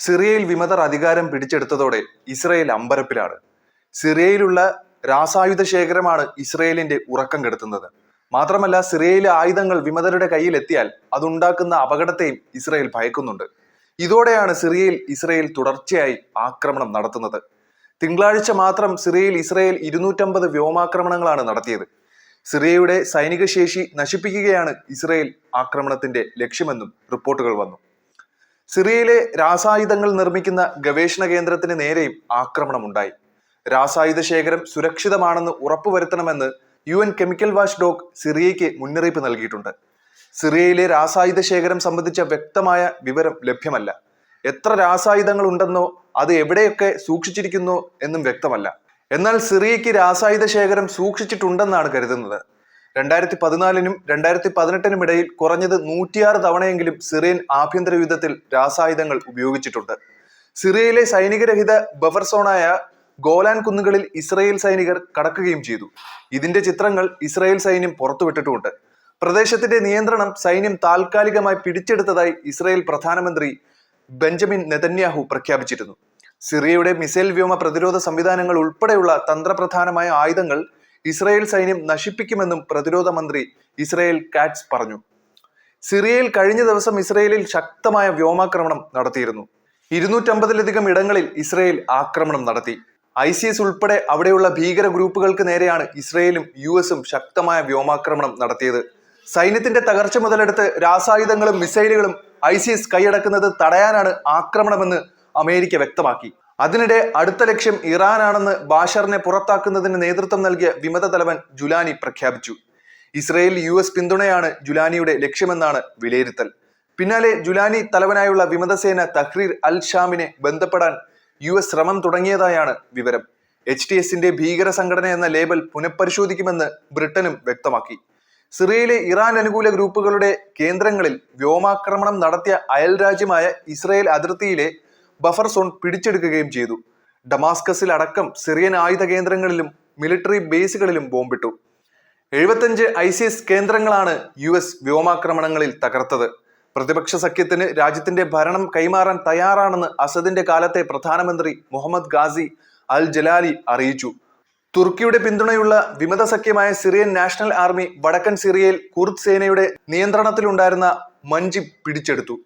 സിറിയയിൽ വിമതർ അധികാരം പിടിച്ചെടുത്തതോടെ ഇസ്രയേൽ അമ്പരപ്പിലാണ്. സിറിയയിലുള്ള രാസായുധ ശേഖരമാണ് ഇസ്രയേലിന്റെ ഉറക്കം കെടുത്തുന്നത്. മാത്രമല്ല, സിറിയയിലെ ആയുധങ്ങൾ വിമതരുടെ കയ്യിൽ എത്തിയാൽ അതുണ്ടാക്കുന്ന അപകടത്തെയും ഇസ്രയേൽ ഭയക്കുന്നുണ്ട്. ഇതോടെയാണ് സിറിയയിൽ ഇസ്രയേൽ തുടർച്ചയായി ആക്രമണം നടത്തുന്നത്. തിങ്കളാഴ്ച മാത്രം സിറിയയിൽ ഇസ്രയേൽ 250 വ്യോമാക്രമണങ്ങളാണ് നടത്തിയത്. സിറിയയുടെ സൈനിക ശേഷി നശിപ്പിക്കുകയാണ് ഇസ്രയേൽ ആക്രമണത്തിന്റെ ലക്ഷ്യമെന്നും റിപ്പോർട്ടുകൾ വന്നു. സിറിയയിലെ രാസായുധങ്ങൾ നിർമ്മിക്കുന്ന ഗവേഷണ കേന്ദ്രത്തിന് നേരെയും ആക്രമണമുണ്ടായി. രാസായുധ ശേഖരം സുരക്ഷിതമാണെന്ന് ഉറപ്പുവരുത്തണമെന്ന് UN കെമിക്കൽ വാച്ച് ഡോഗ് സിറിയയ്ക്ക് മുന്നറിയിപ്പ് നൽകിയിട്ടുണ്ട്. സിറിയയിലെ രാസായുധ ശേഖരം സംബന്ധിച്ച വ്യക്തമായ വിവരം ലഭ്യമല്ല. എത്ര രാസായുധങ്ങൾ ഉണ്ടെന്നോ അത് എവിടെയൊക്കെ സൂക്ഷിച്ചിരിക്കുന്നോ എന്നും വ്യക്തമല്ല. എന്നാൽ സിറിയയ്ക്ക് രാസായുധ ശേഖരം സൂക്ഷിച്ചിട്ടുണ്ടെന്നാണ് കരുതുന്നത്. 2014-നും 2018-നും ഇടയിൽ കുറഞ്ഞത് 106 തവണയെങ്കിലും സിറിയൻ ആഭ്യന്തര യുദ്ധത്തിൽ രാസായുധങ്ങൾ ഉപയോഗിച്ചിട്ടുണ്ട്. സിറിയയിലെ സൈനികരഹിത ബഫർ സോണായ ഗോലാൻ കുന്നുകളിൽ ഇസ്രയേൽ സൈനികർ കടക്കുകയും ചെയ്തു. ഇതിന്റെ ചിത്രങ്ങൾ ഇസ്രയേൽ സൈന്യം പുറത്തുവിട്ടിട്ടുമുണ്ട്. പ്രദേശത്തിന്റെ നിയന്ത്രണം സൈന്യം താൽക്കാലികമായി പിടിച്ചെടുത്തതായി ഇസ്രയേൽ പ്രധാനമന്ത്രി ബെഞ്ചമിൻ നെതന്യാഹു പ്രഖ്യാപിച്ചിരുന്നു. സിറിയയുടെ മിസൈൽ വ്യോമ പ്രതിരോധ സംവിധാനങ്ങൾ ഉൾപ്പെടെയുള്ള തന്ത്രപ്രധാനമായ ആയുധങ്ങൾ ഇസ്രയേൽ സൈന്യം നശിപ്പിക്കുമെന്നും പ്രതിരോധ മന്ത്രി ഇസ്രയേൽ കാറ്റ്സ് പറഞ്ഞു. സിറിയയിൽ കഴിഞ്ഞ ദിവസം ഇസ്രയേലിൽ ശക്തമായ വ്യോമാക്രമണം നടത്തിയിരുന്നു. 250-ലധികം ഇടങ്ങളിൽ ഇസ്രയേൽ ആക്രമണം നടത്തി. ISIS ഉൾപ്പെടെ അവിടെയുള്ള ഭീകര ഗ്രൂപ്പുകൾക്ക് നേരെയാണ് ഇസ്രയേലും US-ഉം ശക്തമായ വ്യോമാക്രമണം നടത്തിയത്. സൈന്യത്തിന്റെ തകർച്ച മുതലെടുത്ത് രാസായുധങ്ങളും മിസൈലുകളും ISIS കൈയടക്കുന്നത് തടയാനാണ് ആക്രമണമെന്ന് അമേരിക്ക വ്യക്തമാക്കി. അതിനിടെ അടുത്ത ലക്ഷ്യം ഇറാനാണെന്ന് ബാഷറിനെ പുറത്താക്കുന്നതിന് നേതൃത്വം നൽകിയ വിമത തലവൻ ജുലാനി പ്രഖ്യാപിച്ചു. ഇസ്രയേൽ US പിന്തുണയാണ് ജുലാനിയുടെ ലക്ഷ്യമെന്നാണ് വിലയിരുത്തൽ. പിന്നാലെ ജുലാനി തലവനായുള്ള വിമതസേന തഹ്രീർ അൽ ഷാമിനെ ബന്ധപ്പെടാൻ US ശ്രമം തുടങ്ങിയതായാണ് വിവരം. HTSന്റെ ഭീകര സംഘടന എന്ന ലേബൽ പുനഃപരിശോധിക്കുമെന്ന് ബ്രിട്ടനും വ്യക്തമാക്കി. സിറിയയിലെ ഇറാൻ അനുകൂല ഗ്രൂപ്പുകളുടെ കേന്ദ്രങ്ങളിൽ വ്യോമാക്രമണം നടത്തിയ അയൽ രാജ്യമായ ഇസ്രയേൽ അതിർത്തിയിലെ ബഫർ സോൺ പിടിച്ചെടുക്കുകയും ചെയ്തു. ഡമാസ്കസിൽ അടക്കം സിറിയൻ ആയുധ കേന്ദ്രങ്ങളിലും മിലിറ്ററി ബേസുകളിലും ബോംബിട്ടു. 75 ISIS കേന്ദ്രങ്ങളാണ് US വ്യോമാക്രമണങ്ങളിൽ തകർത്തത്. പ്രതിപക്ഷ സഖ്യത്തിന് രാജ്യത്തിന്റെ ഭരണം കൈമാറാൻ തയ്യാറാണെന്ന് അസദിന്റെ കാലത്തെ പ്രധാനമന്ത്രി മുഹമ്മദ് ഗാസി അൽ ജലാലി അറിയിച്ചു. തുർക്കിയുടെ പിന്തുണയുള്ള വിമത സഖ്യമായ സിറിയൻ നാഷണൽ ആർമി വടക്കൻ സിറിയയിൽ കുർദ് സേനയുടെ നിയന്ത്രണത്തിലുണ്ടായിരുന്ന മൻജിബ് പിടിച്ചെടുത്തു.